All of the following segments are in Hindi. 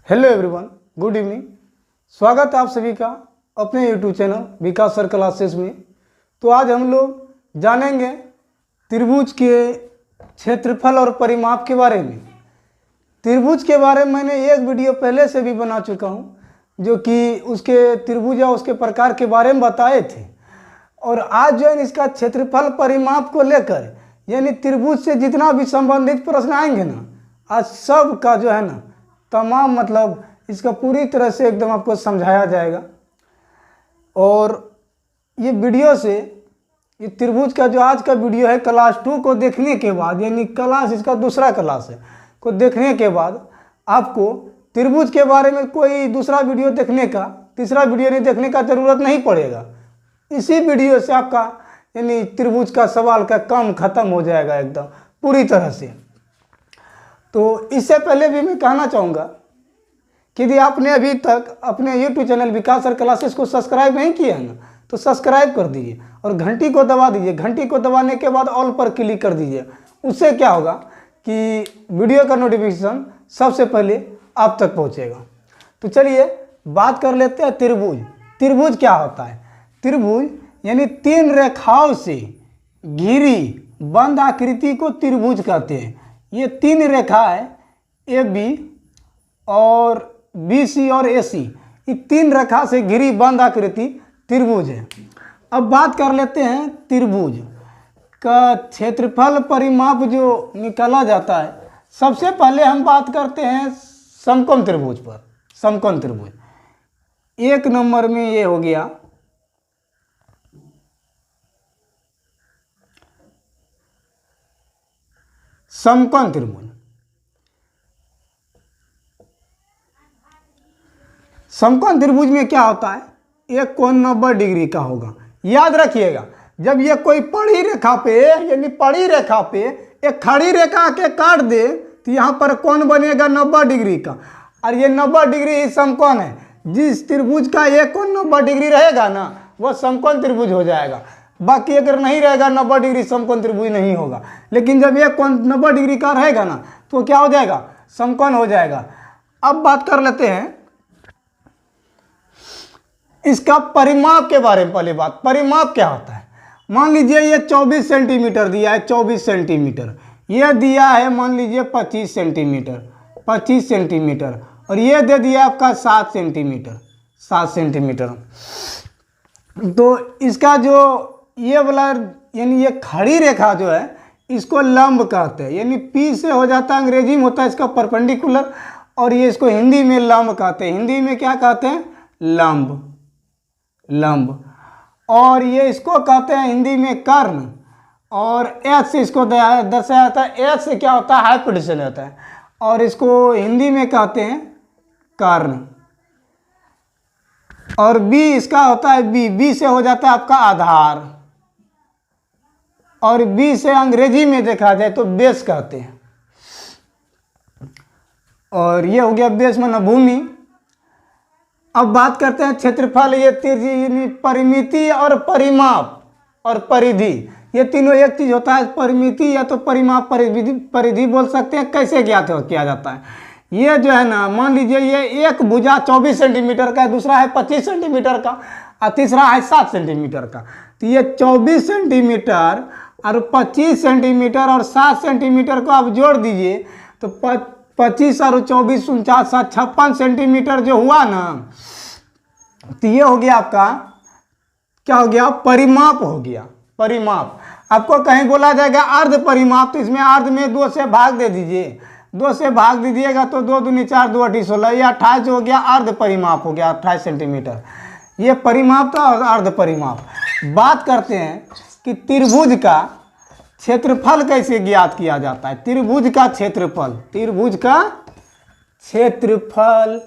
Hello everyone, good evening. स्वागत है आप सभी का अपने यूट्यूब चैनल विकास सर क्लासेस में। तो आज हम लोग जानेंगे त्रिभुज के क्षेत्रफल और परिमाप के बारे में। त्रिभुज के बारे में मैंने एक वीडियो पहले से भी बना चुका हूं, जो कि उसके त्रिभुज या उसके प्रकार के बारे में बताए थे। और आज जो है इसका क्षेत्रफल परिमाप को लेकर, यानी त्रिभुज से जितना भी संबंधित प्रश्न आएंगे ना, आज सब का जो है ना तमाम मतलब इसका पूरी तरह से एकदम आपको समझाया जाएगा। और ये वीडियो से, ये त्रिभुज का जो आज का वीडियो है क्लास 2 को देखने के बाद, यानी क्लास इसका दूसरा क्लास है को देखने के बाद आपको त्रिभुज के बारे में कोई दूसरा वीडियो देखने का, तीसरा वीडियो नहीं देखने का ज़रूरत नहीं पड़ेगा। इसी वीडियो से आपका यानी त्रिभुज का सवाल का काम खत्म हो जाएगा एकदम पूरी तरह से। तो इससे पहले भी मैं कहना चाहूँगा कि यदि आपने अभी तक अपने यूट्यूब चैनल विकास सर क्लासेस को सब्सक्राइब नहीं किया है ना, तो सब्सक्राइब कर दीजिए और घंटी को दबा दीजिए। घंटी को दबाने के बाद ऑल पर क्लिक कर दीजिए। उससे क्या होगा कि वीडियो का नोटिफिकेशन सबसे पहले आप तक पहुँचेगा। तो चलिए बात कर लेते हैं त्रिभुज। त्रिभुज क्या होता है? त्रिभुज यानी तीन रेखाओं से घिरी बंद आकृति को त्रिभुज कहते हैं। ये तीन रेखा है, ए बी और बी सी और ए सी, ये तीन रेखा से घिरी बंद आकृति त्रिभुज है। अब बात कर लेते हैं त्रिभुज का क्षेत्रफल परिमाप जो निकाला जाता है। सबसे पहले हम बात करते हैं समकोण त्रिभुज पर। समकोण त्रिभुज एक नंबर में ये हो गया समकोण त्रिभुज। समकोण त्रिभुज में क्या होता है? एक कोण 90 डिग्री का होगा। याद रखिएगा, जब ये कोई पड़ी रेखा पे यानी पड़ी रेखा पे एक खड़ी रेखा के काट दे तो यहाँ पर कोण बनेगा 90 डिग्री का, और ये 90 डिग्री ही समकोण है। जिस त्रिभुज का एक कोण 90 डिग्री रहेगा ना, वह समकोण त्रिभुज हो जाएगा। बाकी अगर नहीं रहेगा 90 डिग्री, समकोण त्रिभुज नहीं होगा। लेकिन जब एक कोण 90 डिग्री का रहेगा ना, तो क्या हो जाएगा? समकोण हो जाएगा। अब बात कर लेते हैं इसका परिमाप के बारे में। पहले बात, परिमाप क्या होता है? मान लीजिए ये 24 सेंटीमीटर दिया है, 24 सेंटीमीटर। ये दिया है मान लीजिए 25 सेंटीमीटर, 25 सेंटीमीटर। और ये दे दिया आपका 7 सेंटीमीटर, 7 सेंटीमीटर। तो इसका जो ये वाला यानी ये खड़ी रेखा जो है, इसको लंब कहते हैं। यानी पी से हो जाता है, अंग्रेजी में होता है इसका परपेंडिकुलर, और ये इसको हिंदी में लंब कहते हैं। हिंदी में क्या कहते हैं? लंब, लंब। और ये इसको कहते हैं हिंदी में कर्ण, और एच से इसको दर्शाया जाता है। एच से क्या होता है? हाइपोटेन्यूस होता है, और इसको हिंदी में कहते हैं कर्ण। और बी इसका होता है बी, बी से हो जाता है आपका आधार, और बी से अंग्रेजी में देखा जाए तो बेस कहते हैं। और ये हो गया बेस माना भूमि। अब बात करते हैं क्षेत्रफल। ये यानी परिमिति और परिमाप और परिधि, ये तीनों एक चीज होता है। परिमिति या तो परिमाप, परिधि बोल सकते हैं। कैसे ज्ञात किया जाता है? ये जो है ना, मान लीजिए ये एक भुजा 24 सेंटीमीटर का है, दूसरा है 25 सेंटीमीटर का, और तीसरा है 7 सेंटीमीटर का। तो ये 24 सेंटीमीटर और 25 सेंटीमीटर और 7 सेंटीमीटर को आप जोड़ दीजिए तो 25 और 24 49 56 सेंटीमीटर जो हुआ ना, तो ये हो गया आपका क्या हो गया? परिमाप हो गया। परिमाप आपको कहीं बोला जाएगा अर्ध परिमाप, तो इसमें अर्ध में 2 से भाग दे दीजिए। 2 से भाग दीजिएगा तो 2 दूनी 4, 2 8 16, ये 28 हो गया। अर्ध परिमाप हो गया 28 सेंटीमीटर। ये परिमाप था और अर्ध परिमाप। बात करते हैं कि त्रिभुज का क्षेत्रफल कैसे ज्ञात किया जाता है। त्रिभुज का क्षेत्रफल, त्रिभुज का क्षेत्रफल।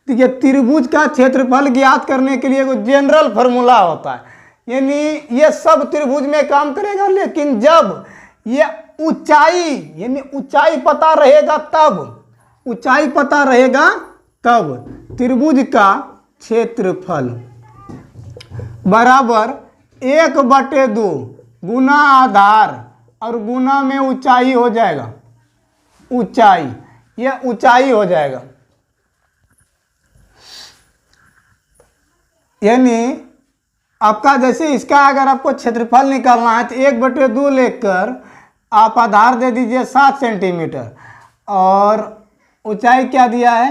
देखिए, त्रिभुज का क्षेत्रफल ज्ञात करने के लिए कोई जनरल फार्मूला होता है। यानी ये सब त्रिभुज में काम करेगा, लेकिन जब ये ऊंचाई यानी ऊंचाई पता रहेगा तब, ऊंचाई पता रहेगा तब त्रिभुज का क्षेत्रफल बराबर 1/2 गुना आधार और गुना में ऊंचाई हो जाएगा। ऊंचाई, यह ऊंचाई हो जाएगा। यानी आपका जैसे इसका अगर आपको क्षेत्रफल निकालना है तो 1/2 लेकर आप आधार दे दीजिए 7 सेंटीमीटर और ऊंचाई क्या दिया है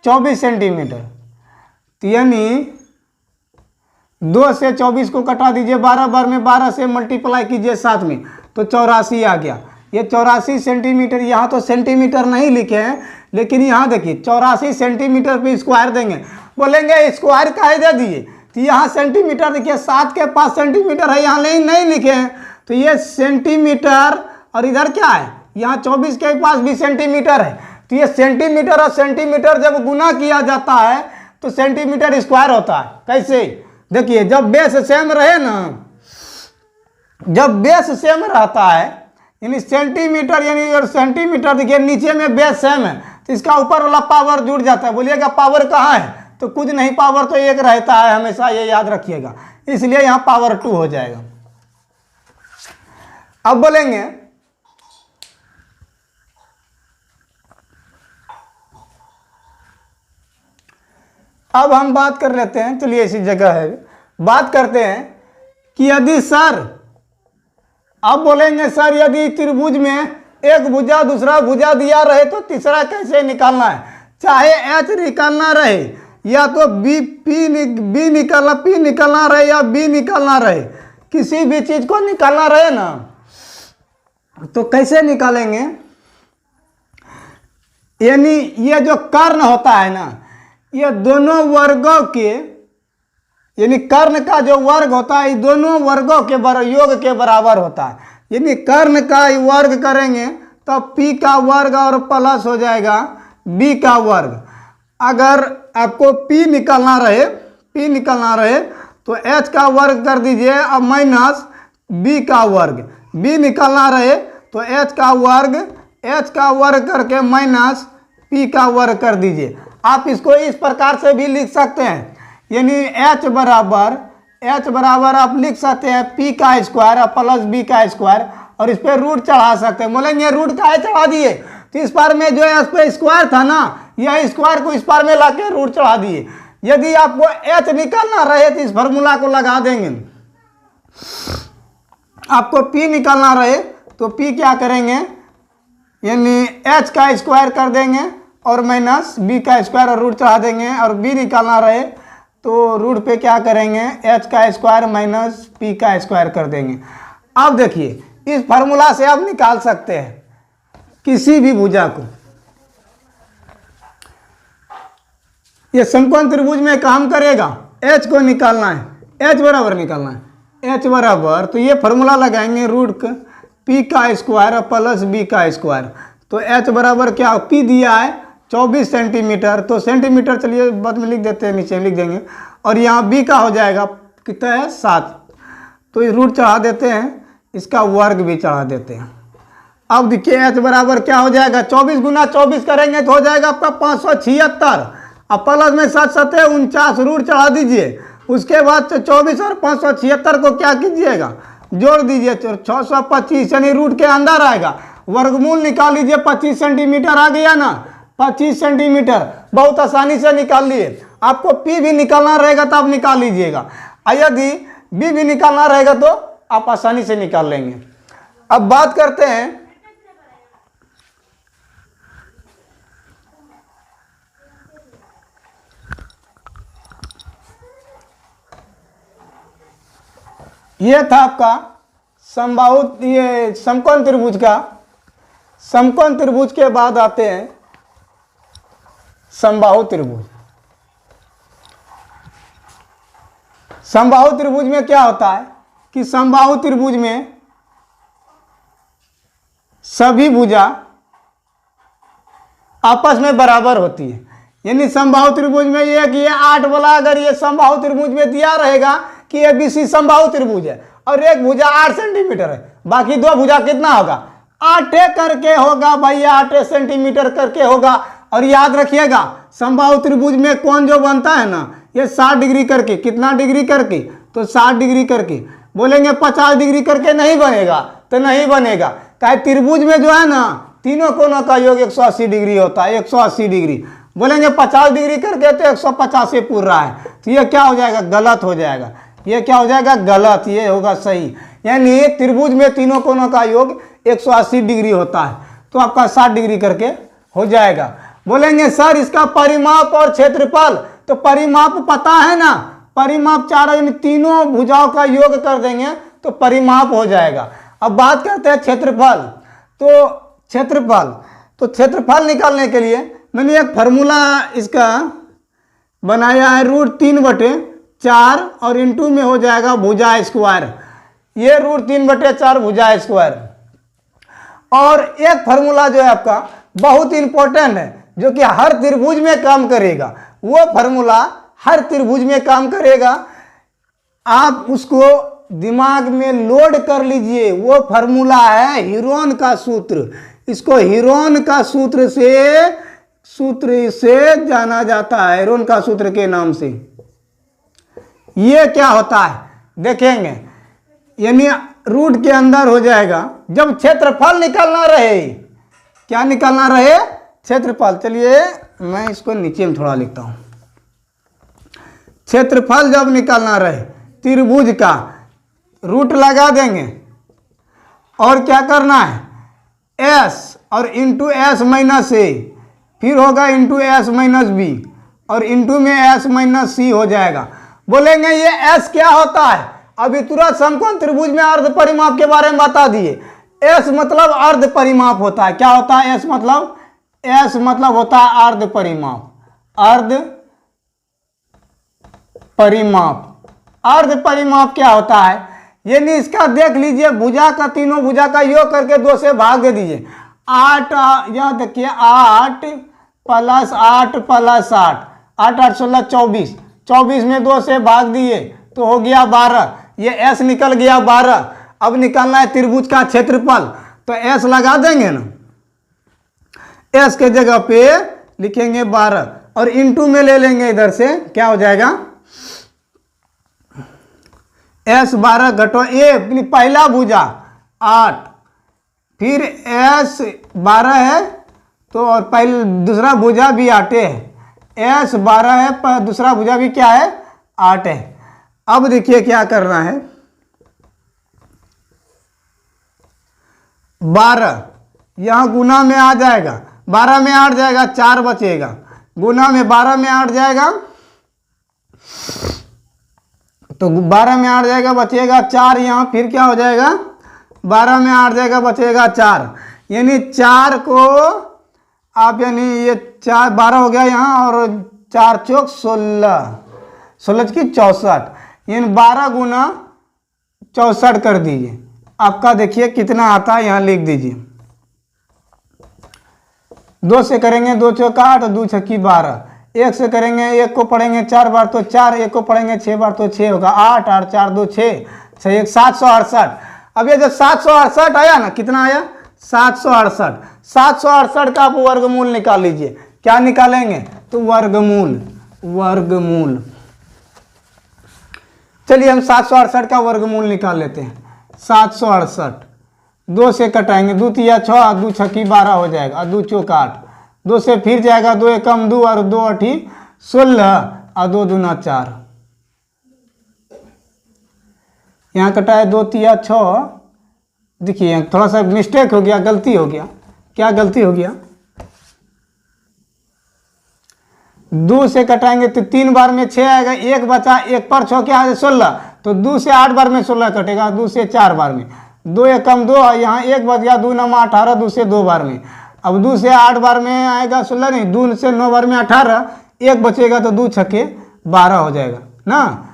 24 सेंटीमीटर। तो यानी 2 से 24 को कटा दीजिए 12 बार में, 12 से मल्टीप्लाई कीजिए 7 में, तो 84 आ गया। ये 84 सेंटीमीटर, यहाँ तो सेंटीमीटर नहीं लिखे हैं लेकिन यहाँ देखिए 84 सेंटीमीटर पे स्क्वायर देंगे। बोलेंगे स्क्वायर काहे दे दिए, तो यहाँ सेंटीमीटर देखिए 7 के पास सेंटीमीटर है, यहाँ नहीं लिखे हैं, तो ये सेंटीमीटर और इधर क्या है यहाँ 24 के पास भी सेंटीमीटर है। तो ये सेंटीमीटर और सेंटीमीटर जब गुना किया जाता है तो सेंटीमीटर स्क्वायर होता है। कैसे, देखिए जब बेस सेम रहे ना, जब बेस सेम रहता है यानी सेंटीमीटर यानी और सेंटीमीटर देखिए नीचे में बेस सेम है तो इसका ऊपर वाला पावर जुड़ जाता है। बोलिएगा पावर कहाँ है, तो कुछ नहीं, पावर तो एक रहता है हमेशा, ये याद रखिएगा, इसलिए यहाँ पावर 2 हो जाएगा। अब बोलेंगे अब हम बात कर लेते हैं, चलिए इसी जगह है, बात करते हैं कि यदि सर, अब बोलेंगे सर यदि त्रिभुज में एक भुजा दूसरा भुजा दिया रहे तो तीसरा कैसे निकालना है। चाहे एच निकालना रहे या तो पी निकालना रहे या बी निकालना रहे, किसी भी चीज को निकालना रहे ना तो कैसे निकालेंगे। यानी ये जो कर्ण होता है ना, ये दोनों वर्गों के, यानी कर्ण का जो वर्ग होता है दोनों वर्गों के योग के बराबर होता है। यानी कर्ण का वर्ग करेंगे तो p का वर्ग और प्लस हो जाएगा b का वर्ग। अगर आपको p निकालना रहे तो h का वर्ग कर दीजिए अब माइनस b का वर्ग, b निकालना रहे तो h का वर्ग करके माइनस p का वर्ग कर दीजिए। आप इसको इस प्रकार से भी लिख सकते हैं, यानी h बराबर आप लिख सकते हैं p का स्क्वायर प्लस b का स्क्वायर और इस पर रूट चढ़ा सकते हैं। बोलेंगे रूट काहे चढ़ा दिए, तो इस बार में जो है इस पर स्क्वायर था ना, यह स्क्वायर को इस बार में लाके रूट चढ़ा दिए। यदि आपको h निकालना रहे तो इस फार्मूला को लगा देंगे। आपको p निकालना रहे तो p क्या करेंगे, यानी h का स्क्वायर कर देंगे और माइनस b का स्क्वायर और रूट चढ़ा देंगे, और b निकालना रहे तो रूट पे क्या करेंगे h का स्क्वायर माइनस p का स्क्वायर कर देंगे। अब देखिए इस फार्मूला से आप निकाल सकते हैं किसी भी भुजा को। ये समकोण त्रिभुज में काम करेगा, h को निकालना है, h बराबर निकालना है, h बराबर तो ये फार्मूला लगाएंगे रूट p का स्क्वायर प्लस b का स्क्वायर। तो h बराबर क्या, p दिया है 24 सेंटीमीटर, तो सेंटीमीटर चलिए बाद में लिख देते हैं, नीचे लिख देंगे, और यहाँ b का हो जाएगा कितना है 7, तो ये रूट चढ़ा देते हैं, इसका वर्ग भी चढ़ा देते हैं। अब देखिए h बराबर क्या हो जाएगा, 24 गुना 24 करेंगे तो हो जाएगा आपका 576, अब प्लस में 7 7 49 रूट चढ़ा दीजिए। उसके बाद 24 और 576 को क्या कीजिएगा जोड़ दीजिए, 625 यानी रूट के अंदर आएगा, वर्गमूल निकाल लीजिए, 25 सेंटीमीटर आ गया ना, 25 सेंटीमीटर बहुत आसानी से निकाल लिए। आपको p भी निकालना रहेगा तो आप निकाल लीजिएगा, यदि b भी निकालना रहेगा तो आप आसानी से निकाल लेंगे। अब बात करते हैं ये था आपका समबाहु, ये समकोण त्रिभुज का। समकोण त्रिभुज के बाद आते हैं समबाहु त्रिभुज। समबाहु त्रिभुज में क्या होता है कि समबाहु त्रिभुज में सभी भुजा आपस में बराबर होती है। यानी समबाहु त्रिभुज में ये कि ये 8 वाला अगर ये समबाहु त्रिभुज में दिया रहेगा कि ये BC समबाहु त्रिभुज है और एक भुजा 8 सेंटीमीटर है, बाकी दो भुजा कितना होगा 8 करके होगा भैया, 8 सेंटीमीटर करके होगा। और याद रखिएगा समबाहु त्रिभुज में कोण जो बनता है ना ये 60 डिग्री करके, कितना डिग्री करके, तो 60 डिग्री करके। बोलेंगे 50 डिग्री करके नहीं बनेगा, तो नहीं बनेगा, क्या त्रिभुज में जो है ना तीनों कोणों का योग 180 डिग्री होता है, 180 डिग्री। बोलेंगे 50 डिग्री करके तो 150 पूर रहा है, तो ये क्या हो जाएगा, गलत हो जाएगा। ये क्या हो जाएगा, गलत, ये होगा सही। यानी त्रिभुज में तीनों कोणों का योग 180 डिग्री होता है, तो आपका 60 डिग्री करके हो जाएगा। बोलेंगे सर इसका परिमाप और क्षेत्रफल, तो परिमाप पता है ना, परिमाप चारों यानी तीनों भुजाओं का योग कर देंगे तो परिमाप हो जाएगा। अब बात करते हैं क्षेत्रफल। तो क्षेत्रफल निकालने के लिए मैंने एक फार्मूला इसका बनाया है, √3/4 और इंटू में हो जाएगा भुजा स्क्वायर। ये √3/4 भुजा स्क्वायर। और एक फार्मूला जो है आपका बहुत इंपॉर्टेंट है, जो कि हर त्रिभुज में काम करेगा। वो फार्मूला हर त्रिभुज में काम करेगा, आप उसको दिमाग में लोड कर लीजिए। वो फार्मूला है हीरोन का सूत्र। इसको हीरोन का सूत्र से जाना जाता है, हीरोन का सूत्र के नाम से। ये क्या होता है देखेंगे, यानी रूट के अंदर हो जाएगा जब क्षेत्रफल निकालना रहे। क्या निकालना रहे, क्षेत्रफल। चलिए मैं इसको नीचे में थोड़ा लिखता हूं। क्षेत्रफल जब निकालना रहे त्रिभुज का, रूट लगा देंगे और क्या करना है, s और इंटू s माइनस a, फिर होगा इंटू s माइनस b और इंटू में s माइनस c हो जाएगा। बोलेंगे ये s क्या होता है, अभी तुरंत समकोण त्रिभुज में अर्ध परिमाप के बारे में बता दिए। s मतलब अर्ध परिमाप होता है। क्या होता है s मतलब होता है अर्ध परिमाप। अर्ध परिमाप क्या होता है, यानी इसका देख लीजिए, भुजा का तीनों भुजा का योग करके 2 से भाग दे दीजिए। 8 यहाँ देखिए, 8 + 8 + 8, 8 8 16 24, 24 में 2 से भाग दिए तो हो गया 12। ये s निकल गया 12। अब निकालना है त्रिभुज का क्षेत्रफल, तो s लगा देंगे ना, s के जगह पे लिखेंगे 12 और इंटू में ले लेंगे इधर से, क्या हो जाएगा, s 12 घटो a, पहला भुजा 8, फिर s 12 है तो और पहले दूसरा भुजा भी 8 है, s 12 है पर दूसरा भुजा भी क्या है, 8 है। अब देखिए क्या करना है, 12 यहां गुना में आ जाएगा, 12 में 8 जाएगा, 4 बचेगा, गुना में 12 में 8 जाएगा तो 12 में 8 जाएगा, बचेगा 4 यहाँ, फिर क्या हो जाएगा, 12 में 8 जाएगा, बचेगा 4। यानी 4 को आप, यानी ये 4 12 हो गया यहाँ और 4 चौक 16, 16 की 64, यानी 12 गुना 64 कर दीजिए। आपका देखिए कितना आता है, यहाँ लिख दीजिए। 2 से करेंगे 2 चौका 8, 2 छक्की 12, 1 से करेंगे, 1 को पढ़ेंगे 4 बार तो 4, 1 को पढ़ेंगे 6 बार तो 6 होगा, 8 8 4 2 6 6 1 768। अब ये जब 768 आया ना, कितना आया, 768। 768 का आप वर्गमूल निकाल लीजिए। क्या निकालेंगे, तो वर्गमूल। चलिए हम 768 का वर्गमूल निकाल लेते हैं। 768 2 से कटाएंगे, 2 तिया 6, 2 छक्की 12 हो जाएगा, 2 चौका 8, 2 से फिर जाएगा, 2 एकम 2 और 2 8 16 और 2 दूना 4। यहाँ कटाए 2 तिया 6, देखिए थोड़ा सा मिस्टेक हो गया, गलती हो गया। क्या गलती हो गया, 2 से कटाएंगे तो 3 बार में 6 आएगा, 1 बचा, 1 पर 6 क्या है 16, तो 2 से 8 बार में 16 कटेगा, 2 से 4 बार में, 2 एकम 2, यहाँ 1 बच गया, 2 9 18, 2 से 2 बार में। अब 2 से 8 बार में आएगा 16 नहीं, 2 से 9 बार में 18, 1 बचेगा तो 2 छक्के 12 हो जाएगा ना।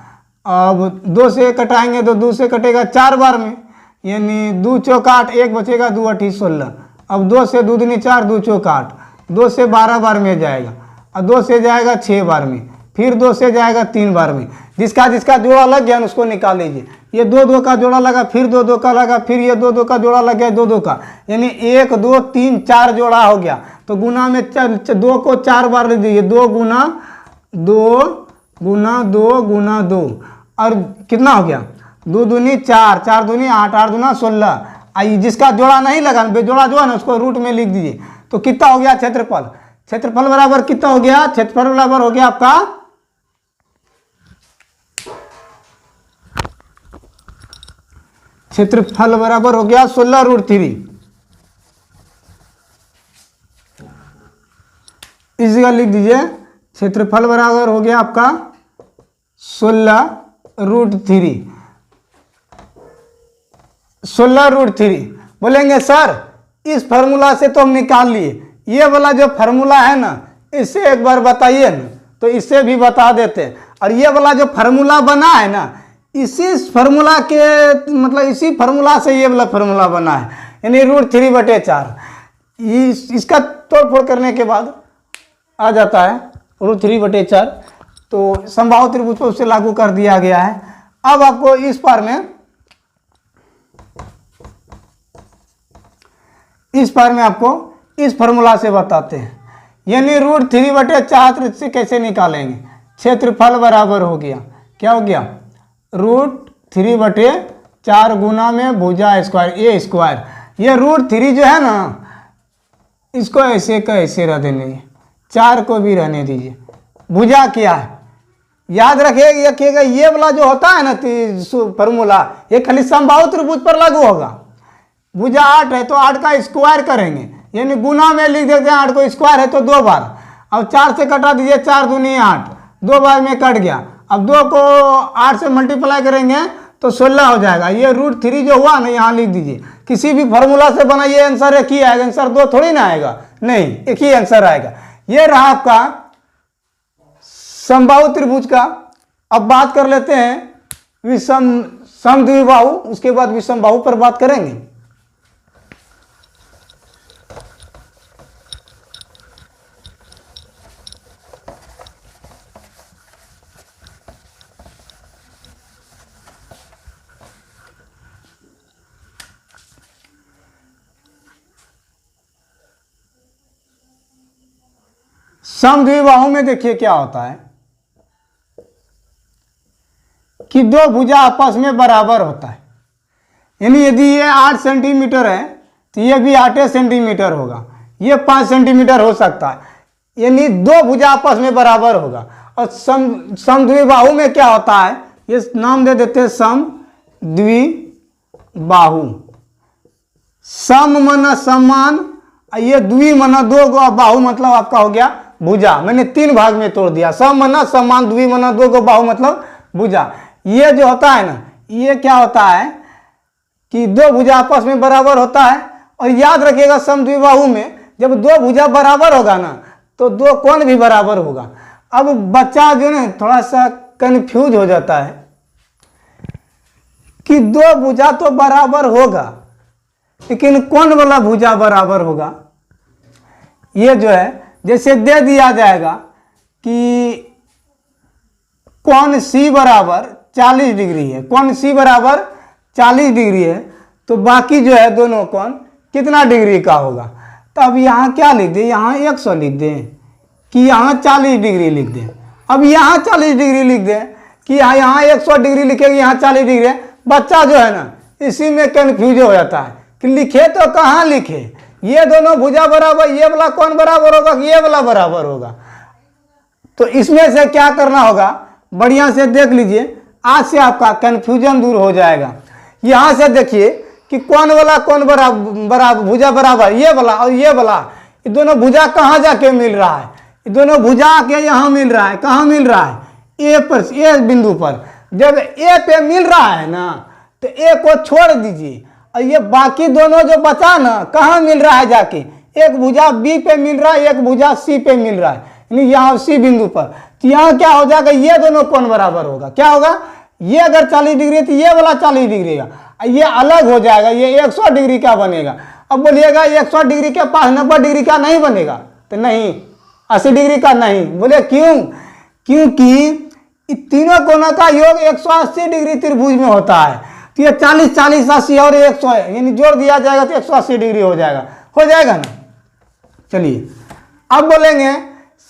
अब 2 से कटाएंगे तो 2 से कटेगा 4 बार में, यानी 2 चौका 8, 1 बचेगा, 2 8 16। अब 2 से 2 दूनी 4, 2 चौका 8, 2 से 12 बार में जाएगा और 2 से जाएगा 6 बार में, फिर 2 से जाएगा 3 बार में। जिसका जोड़ा लग गया उसको निकाल लीजिए। ये 2 2 का जोड़ा लगा, फिर 2 2 का लगा, फिर ये 2 2 का जोड़ा लग गया, 2 2 का, यानी 1 2 3 4 जोड़ा हो गया। तो गुना में 2 को 4 बार ले दीजिए, 2 गुना 2 गुना 2 गुना 2 और कितना हो गया, 2 दूनी 4, 4 दूनी 8, 8 दूना 16। जिसका जोड़ा नहीं लगा, बेजोड़ा जो है ना, उसको रूट में लिख दीजिए। तो कितना हो गया क्षेत्रफल, क्षेत्रफल बराबर कितना हो गया, क्षेत्रफल बराबर हो गया आपका क्षेत्रफल बराबर हो गया 16√3। इस जगह लिख दीजिए क्षेत्रफल बराबर हो गया आपका 16√3। 16√3 बोलेंगे सर इस फार्मूला से तो हम निकाल लिए, ये वाला जो फार्मूला है ना इससे एक बार बताइए ना, तो इससे भी बता देते हैं। और ये वाला जो फार्मूला बना है ना इसी फार्मूला के मतलब इसी फार्मूला से ये वाला फार्मूला बना है, यानी √3/4। इसका तोड़ फोड़ करने के बाद आ जाता है √3/4। तो समबाहु त्रिभुज पर उसे लागू कर दिया गया है। अब आपको इस पार में आपको इस फार्मूला से बताते हैं, यानी √3/4 से कैसे निकालेंगे। क्षेत्रफल बराबर हो गया, क्या हो गया, √3/4 गुना में भुजा स्क्वायर ए स्क्वायर। ये √3 जो है ना इसको ऐसे का ऐसे रह देने, 4 को भी रहने दीजिए। भुजा क्या है याद रखिएगा, ये वाला जो होता है ना फार्मूला ये खाली समबाहु त्रिभुज पर लागू होगा। भुजा 8 है तो 8 का स्क्वायर करेंगे, यानी गुना में लिख देते हैं 8 को, स्क्वायर है तो 2 बार। अब 4 से कटा दीजिए, 4 दूनी 8, 2 बार में कट गया। अब 2 को 8 से मल्टीप्लाई करेंगे तो 16 हो जाएगा। ये √3 जो हुआ ना यहाँ लिख दीजिए। किसी भी फार्मूला से बनाइए आंसर एक ही आएगा, आंसर 2 थोड़ी ना आएगा, नहीं एक ही आंसर आएगा। ये रहा आपका समबाहु त्रिभुज का। अब बात कर लेते हैं समद्विबाहु, उसके बाद विषमबाहु पर बात करेंगे। समद्विबाहु में देखिए क्या होता है कि दो भुजा आपस में बराबर होता है, यानी यदि ये 8 सेंटीमीटर है तो ये भी 8 सेंटीमीटर होगा, ये 5 सेंटीमीटर हो सकता है, यानी दो भुजा आपस में बराबर होगा। और समद्विबाहु में क्या होता है, ये नाम दे देते हैं समद्विबाहु। सम मना समान, ये द्वि मना दो गो, बाहु मतलब आपका हो गया भुजा। मैंने 3 भाग में तोड़ दिया, सम मना समान, द्वि मना दो गो, बाहु मतलब भुजा। ये जो होता है ना ये क्या होता है कि दो भुजा आपस में बराबर होता है। और याद रखिएगा समद्विबाहु में जब दो भुजा बराबर होगा ना तो दो कोण भी बराबर होगा। अब बच्चा जो है थोड़ा सा कंफ्यूज हो जाता है कि दो भुजा तो बराबर होगा लेकिन कौन वाला भुजा बराबर होगा। ये जो है जैसे दे दिया जाएगा कि कोण C बराबर 40 डिग्री है, कोण C बराबर 40 डिग्री है, तो बाकी जो है दोनों कोण कितना डिग्री का होगा। तो अब यहाँ क्या लिख दें, यहाँ 100 लिख दें कि यहाँ 40 डिग्री लिख दें। अब यहाँ 40 डिग्री लिख दें कि यहाँ 100 डिग्री लिखेंगे, यहाँ 40 डिग्री है। बच्चा जो है ना इसी में कन्फ्यूज हो जाता है कि लिखे तो कहाँ लिखे, ये दोनों भुजा बराबर, ये वाला कौन बराबर होगा कि ये वाला बराबर होगा। तो इसमें से क्या करना होगा, बढ़िया से देख लीजिए, आज से आपका कन्फ्यूजन दूर हो जाएगा। यहाँ से देखिए कि कौन वाला कौन बराबर भुजा बराबर, ये वाला और ये वाला, ये दोनों भुजा कहाँ जाके मिल रहा है, ये दोनों भुजा के यहाँ मिल रहा है। कहाँ मिल रहा है, ए पर, ए बिंदु पर। जब ए पे मिल रहा है ना तो ए को छोड़ दीजिए और ये बाकी दोनों जो बचा ना कहाँ मिल रहा है जाके, एक भुजा बी पे मिल रहा है, एक भुजा सी पे मिल रहा है, यानी यहाँ सी बिंदु पर। तो यहाँ क्या हो जाएगा, ये दोनों कोण बराबर होगा। क्या होगा, ये अगर 40 डिग्री है तो ये वाला 40 डिग्री का, ये अलग हो जाएगा, ये 100 डिग्री का बनेगा। अब बोलिएगा 100 डिग्री के पास 90 डिग्री का नहीं बनेगा, तो नहीं 80 डिग्री का नहीं। बोले क्यों, क्योंकि तीनों कोणों का योग 180 डिग्री त्रिभुज में होता है। तो ये 40 40 80 और 100 है, यानी जोड़ दिया जाएगा तो 180 डिग्री हो जाएगा ना। चलिए अब बोलेंगे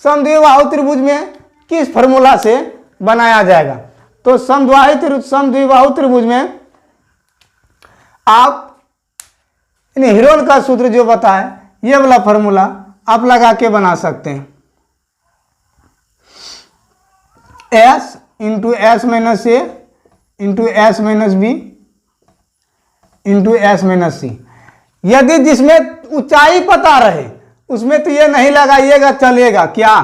समद्विबाहु त्रिभुज में किस फार्मूला से बनाया जाएगा। तो समद्विबाहु त्रिभुज में आप हेरोन का सूत्र जो बताए ये वाला फार्मूला आप लगा के बना सकते हैं। S into s minus a into s minus b into s minus c. यदि जिसमें ऊंचाई पता रहे उसमें तो ये नहीं लगाइएगा, चलेगा। क्या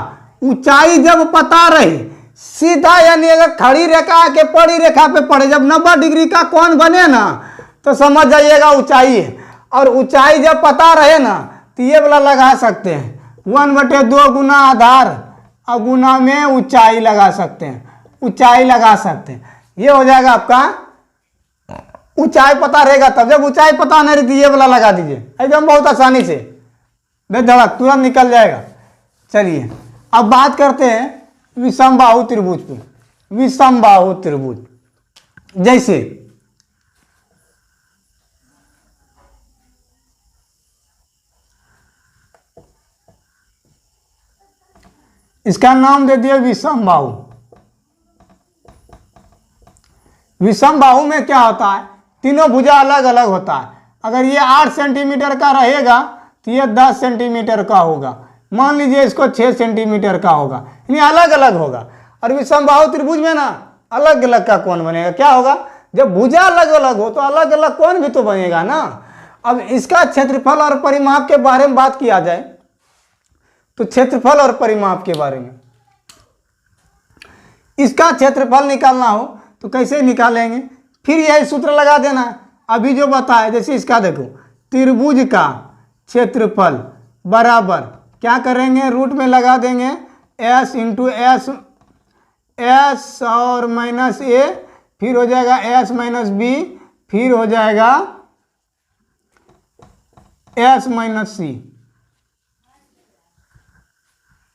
ऊंचाई जब पता रहे सीधा, यानी अगर खड़ी रेखा के पड़ी रेखा पे पड़े, जब 90 डिग्री का कोण बने ना तो समझ जाइएगा ऊंचाई है। और ऊंचाई जब पता रहे ना तो ये वाला लगा सकते हैं 1/2 गुना आधार और गुना में ऊंचाई लगा सकते हैं, ऊंचाई लगा सकते हैं। ये हो जाएगा आपका, ऊंचाई पता रहेगा तब। जब ऊंचाई पता नहीं रहती ये वाला लगा दीजिए एकदम बहुत आसानी से, बेधड़क तुरंत निकल जाएगा। चलिए अब बात करते हैं विषमबाहु त्रिभुज पे। विषमबाहु त्रिभुज जैसे इसका नाम दे दिया विषमबाहु। विषमबाहु में क्या होता है, तीनों भुजा अलग अलग होता है। अगर ये 8 सेंटीमीटर का रहेगा तो ये 10 सेंटीमीटर का होगा। मान लीजिए इसको 6 सेंटीमीटर का होगा, यानी अलग अलग होगा। और विषमबाहु त्रिभुज में ना अलग अलग का कोण बनेगा। क्या होगा, जब भुजा अलग अलग हो तो अलग अलग कोण भी तो बनेगा ना। अब इसका क्षेत्रफल और परिमाप के बारे में बात किया जाए तो क्षेत्रफल और परिमाप के बारे में, इसका क्षेत्रफल निकालना हो तो कैसे निकालेंगे, फिर यही सूत्र लगा देना। अभी जो बताया, जैसे इसका देखो, त्रिभुज का क्षेत्रफल बराबर क्या करेंगे, रूट में लगा देंगे एस इंटू एस, एस और माइनस ए, फिर हो जाएगा एस माइनस बी, फिर हो जाएगा एस माइनस सी।